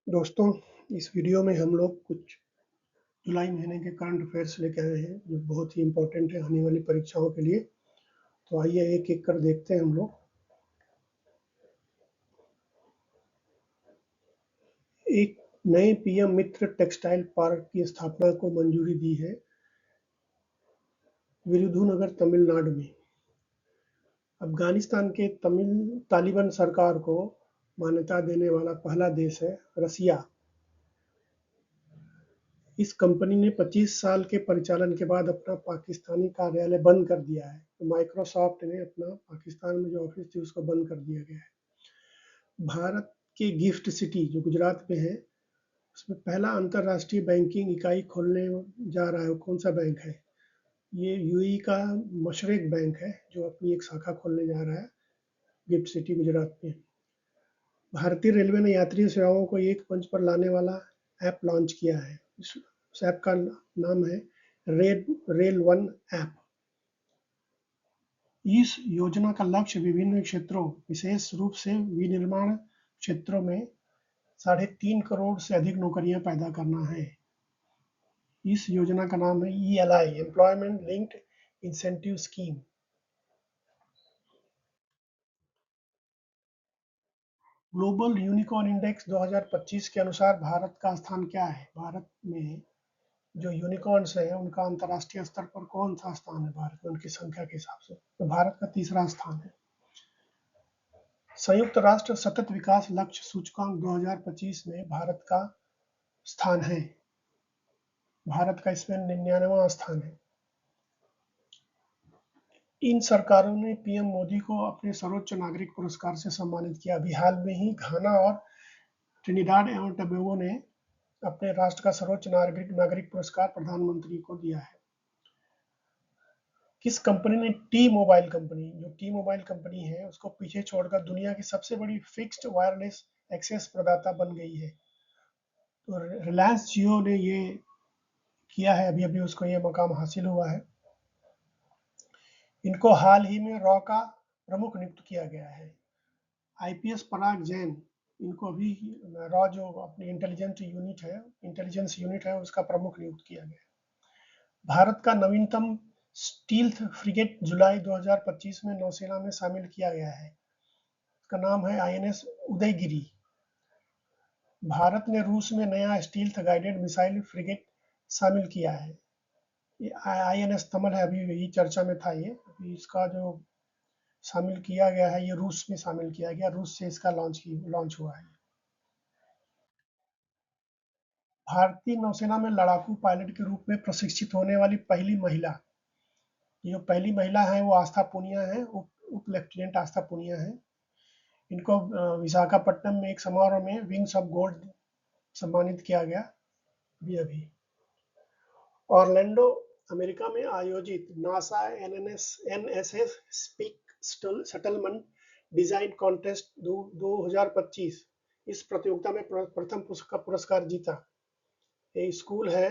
दोस्तों, इस वीडियो में हम लोग कुछ जुलाई महीने के करंट अफेयर्स लेके आए हैं जो बहुत ही इम्पोर्टेंट है आने वाली परीक्षाओं के लिए। तो आइए एक एक कर देखते हैं हम लोग। एक नए पीएम मित्र टेक्सटाइल पार्क की स्थापना को मंजूरी दी है विरुधुनगर तमिलनाडु में। अफगानिस्तान के तालिबान सरकार को मान्यता देने वाला पहला देश है रसिया। इस कंपनी ने 25 साल के परिचालन के बाद अपना पाकिस्तानी कार्यालय बंद कर दिया है। तो माइक्रोसॉफ्ट ने अपना पाकिस्तान में जो ऑफिस थी उसको बंद कर दिया गया है। भारत के गिफ्ट सिटी जो गुजरात में है उसमें पहला अंतर्राष्ट्रीय बैंकिंग इकाई खोलने जा रहा है। कौन सा बैंक है ये? यूएई का मशरेक बैंक है जो अपनी एक शाखा खोलने जा रहा है गिफ्ट सिटी गुजरात में। भारतीय रेलवे ने यात्री सेवाओं को एक मंच पर लाने वाला ऐप लॉन्च किया है। इस ऐप का नाम है रेल वन ऐप। इस योजना का लक्ष्य विभिन्न क्षेत्रों, विशेष रूप से विनिर्माण क्षेत्रों में 3.5 करोड़ से अधिक नौकरियां पैदा करना है। इस योजना का नाम है ELI, employment linked incentive scheme. Global unicorn index 2025 के अनुसार भारत का स्थान क्या है? भारत में जो यूनिकॉर्न्स है उनका अंतर्राष्ट्रीय स्तर पर कौन सा स्थान है भारत में उनकी संख्या के हिसाब से? तो भारत का तीसरा स्थान है। संयुक्त राष्ट्र सतत विकास लक्ष्य सूचकांक 2025 में भारत का स्थान है। भारत का इसमें 99वां स्थान है। इन सरकारों ने पीएम मोदी को अपने सर्वोच्च नागरिक पुरस्कार से सम्मानित किया। अभी हाल में ही घाना और ट्रिनिडाड एवं टोबैगो ने अपने राष्ट्र का सर्वोच्च नागरिक पुरस्कार प्रधानमंत्री को दिया है। किस कंपनी ने टी मोबाइल कंपनी है उसको पीछे छोड़कर दुनिया की सबसे बड़ी फिक्स्ड वायरलेस एक्सेस प्रदाता बन गई है? तो रिलायंस जियो ने ये किया है। अभी उसको ये मकाम हासिल हुआ है। इनको हाल ही में रॉ का प्रमुख नियुक्त किया गया है। आईपीएस पराग जैन, इनको अभी रॉ जो अपनी इंटेलिजेंस यूनिट है उसका प्रमुख नियुक्त किया गया। भारत का नवीनतम स्टील्थ फ्रिगेट जुलाई 2025 में नौसेना में शामिल किया गया है। इसका नाम है INS उदयगिरी। भारत ने रूस में नया स्टील्थ गाइडेड मिसाइल फ्रिगेट शामिल किया है। ये INS तमल है, अभी यही चर्चा में था। ये अभी इसका जो शामिल किया गया है ये रूस में शामिल किया गया, रूस से इसका लॉन्च हुआ है। भारतीय नौसेना में लड़ाकू पायलट के रूप में प्रशिक्षित होने वाली पहली महिला, ये जो पहली महिला है वो आस्था पूनिया है, उप लेफ्टिनेंट आस्था पूनिया है। इनको विशाखापट्टनम में एक समारोह में विंग्स ऑफ गोल्ड सम्मानित किया गया अभी। ऑरलैंडो अमेरिका में आयोजित NASA NSS space settlement design contest 2025 इस प्रतियोगिता में प्रथम पुरस्कार जीता। ये स्कूल है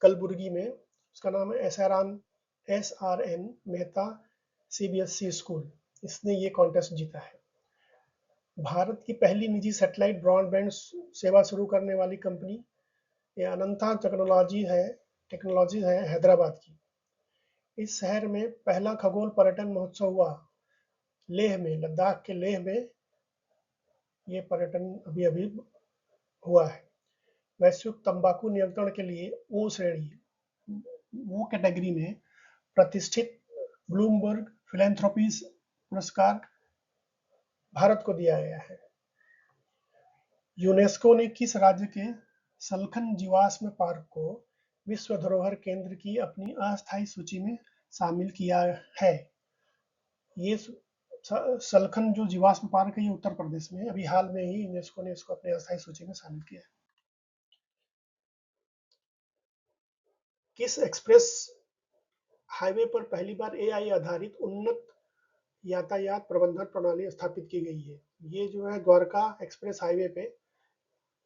कलबुर्गी में, उसका नाम है SRN मेहता CBSE स्कूल। इसने ये कॉन्टेस्ट जीता है। भारत की पहली निजी सैटेलाइट ब्रॉडबैंड सेवा शुरू करने वाली कंपनी ये अनंता टेक्नोलॉजी है हैदराबाद की। इस शहर में पहला खगोल पर्यटन महोत्सव हुआ लेह में, लद्दाख के लेह में ये पर्यटन अभी हुआ है। वैश्विक तंबाकू नियंत्रण के लिए ओ श्रेणी, वो कैटेगरी में प्रतिष्ठित ब्लूमबर्ग फिलैंथ्रोपीज पुरस्कार भारत को दिया गया है। यूनेस्को ने किस राज्य के सलखन जीवाश्म पार्क को विश्व धरोहर केंद्र की अपनी अस्थायी सूची में शामिल किया है? ये सलखन जो जीवाश्म पार्क है ये उत्तर प्रदेश में, अभी हाल में ही यूनेस्को ने इसको अपनी अस्थायी सूची में शामिल किया है। किस एक्सप्रेस हाईवे पर पहली बार AI आधारित उन्नत यातायात प्रबंधन प्रणाली स्थापित की गई है? ये जो है द्वारका एक्सप्रेस हाईवे पे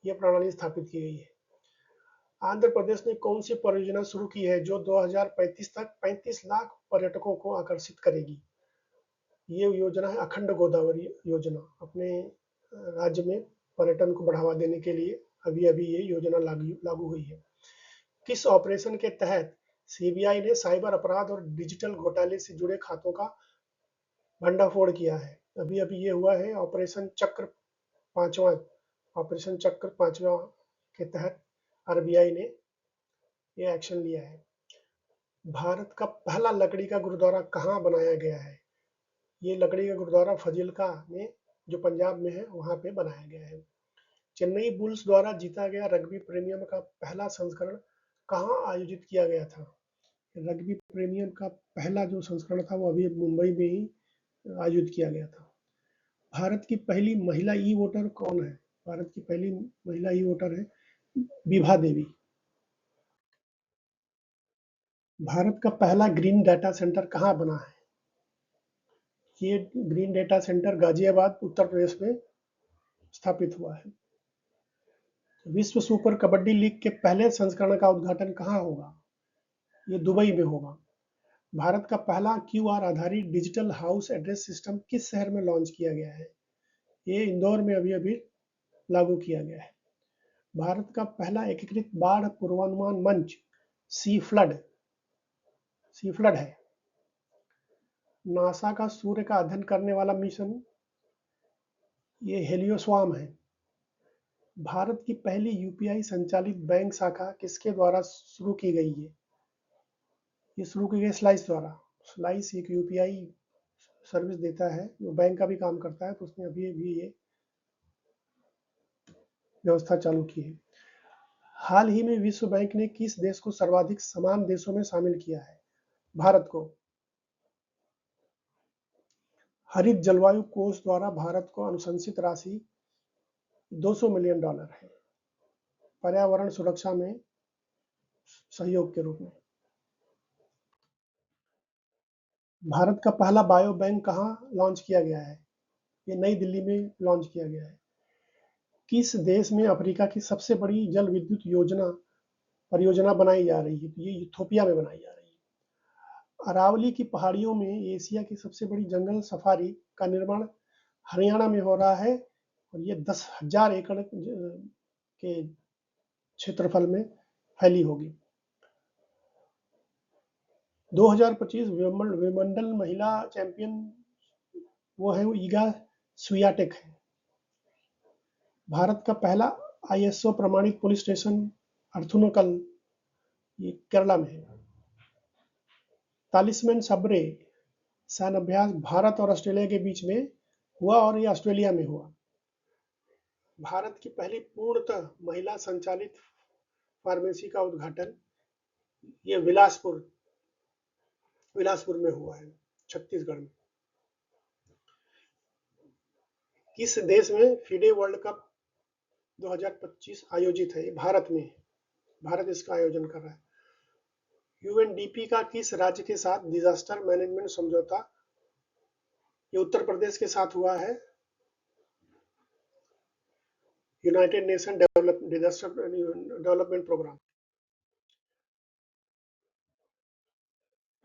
ये प्रणाली स्थापित की गई है। आंध्र प्रदेश ने कौन सी परियोजना शुरू की है जो 2035 तक 35 लाख पर्यटकों को आकर्षित करेगी? ये योजना है अखंड गोदावरी योजना। अपने राज्य में पर्यटन को बढ़ावा देने के लिए अभी अभी ये योजना लागू हुई है। किस ऑपरेशन के तहत सीबीआई ने साइबर अपराध और डिजिटल घोटाले से जुड़े खातों का भंडाफोड़ किया है? अभी अभी ये हुआ है ऑपरेशन चक्र पांचवा। ऑपरेशन चक्र पांचवा के तहत आरबीआई ने ये एक्शन लिया है। भारत का पहला लकड़ी का गुरुद्वारा कहाँ बनाया गया है? ये लकड़ी का गुरुद्वारा फजिल्का में, जो पंजाब में है, वहां पे बनाया गया है। चेन्नई बुल्स द्वारा जीता गया रग्बी प्रीमियम का पहला संस्करण कहाँ आयोजित किया गया था? रग्बी प्रीमियम का पहला जो संस्करण था वो अभी मुंबई में ही आयोजित किया गया था। भारत की पहली महिला ई वोटर कौन है? भारत की पहली महिला ई वोटर है विभा देवी। भारत का पहला ग्रीन डाटा सेंटर कहाँ बना है? ये green data centre Ghaziabad Uttar Pradesh में स्थापित हुआ है। विश्व सुपर कबड्डी लीग के पहले संस्करण का उद्घाटन कहाँ होगा? ये दुबई में होगा। भारत का पहला क्यूआर आधारित डिजिटल हाउस एड्रेस सिस्टम किस शहर में लॉन्च किया गया है? ये इंदौर में अभी अभी लागू किया गया है। भारत का पहला एकीकृत बाढ़ पूर्वानुमान मंच सी फ्लड है। नासा का सूर्य का अध्ययन करने वाला मिशन ये हेलियोस्वाम है। भारत की पहली यूपीआई संचालित बैंक शाखा किसके द्वारा शुरू की गई है? ये शुरू की गई स्लाइस द्वारा। स्लाइस एक यूपीआई सर्विस देता है, जो बैंक का भी काम करता है, तो उसने अभी भी ये व्यवस्था चालू की है। हाल ही में विश्व बैंक ने किस देश को सर्वाधिक समान देशों में शामिल किया है? भारत को। हरित जलवायु कोष द्वारा भारत को अनुशंसित राशि $200 मिलियन है पर्यावरण सुरक्षा में सहयोग के रूप में। भारत का पहला बायो बैंक कहाँ लॉन्च किया गया है? ये नई दिल्ली में लॉन्च किया गया है। किस देश में अफ्रीका की सबसे बड़ी जल विद्युत परियोजना बनाई जा रही है? ये इथोपिया में बनाई जा रही है। अरावली की पहाड़ियों में एशिया की सबसे बड़ी जंगल सफारी का निर्माण हरियाणा में हो रहा है, और ये 10,000 एकड़ के क्षेत्रफल में फैली होगी। 2025 विंबलडन महिला चैंपियन वो है, वो ईगा स्वियाटेक है। भारत का पहला आईएसओ प्रमाणित पुलिस स्टेशन अर्थुनकल, ये केरला में है। तालिस्मैन सब्रे सैन्य अभ्यास भारत और ऑस्ट्रेलिया के बीच में हुआ, और ये ऑस्ट्रेलिया में हुआ। भारत की पहली पूर्णतः महिला संचालित फार्मेसी का उद्घाटन ये बिलासपुर में हुआ है, छत्तीसगढ़ में। किस देश में फीडे वर्ल्ड कप 2025 आयोजित है? भारत में। भारत इसका आयोजन कर रहा है। यूएनडीपी का किस राज्य के साथ डिजास्टर मैनेजमेंट समझौता? ये उत्तर प्रदेश के साथ हुआ है। United Nation disaster development programme.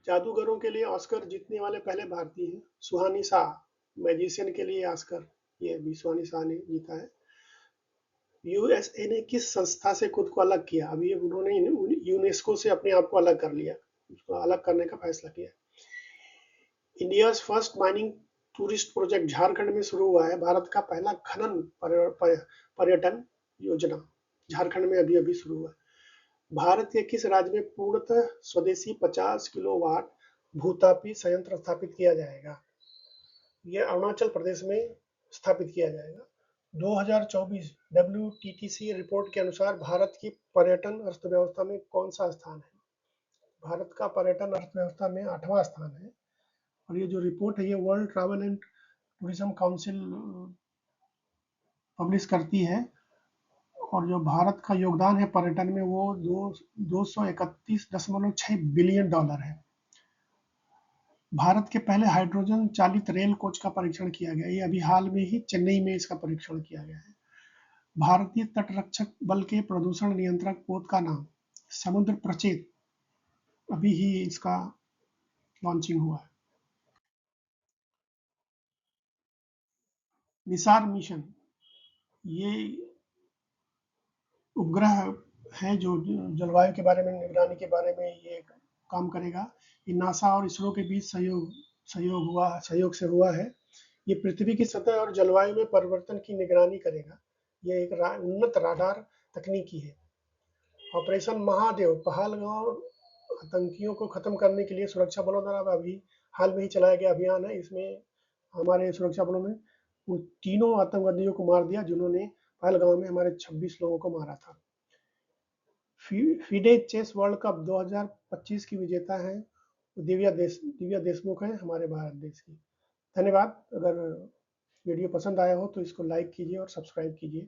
जादूगरों के लिए ऑस्कर जीतने वाले पहले भारतीय हैं सुहानी शाह। मैजिशियन के लिए ऑस्कर ये भी सुहानी शाह ने जीता है। यूएसए ने किस संस्था से खुद को अलग किया? अभी उन्होंने यूनेस्को से अपने आप को अलग कर लिया, उसको अलग करने का फैसला किया। India first mining tourist project Jharkhand में शुरू हुआ है। भारत का पहला खनन पर्यटन योजना झारखंड में अभी अभी शुरू हुआ है। भारत के किस राज्य में पूर्णतः स्वदेशी 50 किलोवाट भूतापी संयंत्र स्थापित किया जाएगा? ये अरुणाचल प्रदेश में स्थापित किया जाएगा। 2024 WTTC रिपोर्ट के अनुसार भारत की पर्यटन अर्थव्यवस्था में कौन सा स्थान है? भारत का पर्यटन अर्थव्यवस्था में 8वां स्थान है, और ये जो रिपोर्ट है ये world travel and tourism council publish करती है। और जो भारत का योगदान है पर्यटन में वो 231.6 बिलियन डॉलर है। भारत के पहले हाइड्रोजन चालित रेल कोच का परीक्षण किया गया, ये अभी हाल में ही चेन्नई में इसका परीक्षण किया गया है। भारतीय तटरक्षक बल के प्रदूषण नियंत्रक पोत का नाम? समुद्र प्रचेत, अभी ही इसका लॉन्चिंग हुआ है। निसार मिशन ये उपग्रह है जो जलवायु के बारे में, निगरानी के बारे में ये काम करेगा। ये नासा और इसरो के बीच सहयोग से हुआ है। ये पृथ्वी की सतह और जलवायु में परिवर्तन की निगरानी करेगा। ये एक उन्नत राडार तकनीकी है। ऑपरेशन महादेव पहलगांव आतंकियों को खत्म करने के लिए सुरक्षा बलों द्वारा अभी हाल में ही चलाया गया अभियान है। इसमें हमारे सुरक्षा बलों ने उन तीनों आतंकवादियों को मार दिया जिन्होंने पहलगांव में हमारे 26 लोगों को मारा था। फीडे चेस वर्ल्ड कप 2025 की विजेता हैं दिव्या देशमुख हैं हमारे भारत देश की। धन्यवाद। अगर वीडियो पसंद आया हो तो इसको लाइक कीजिए और सब्सक्राइब कीजिए।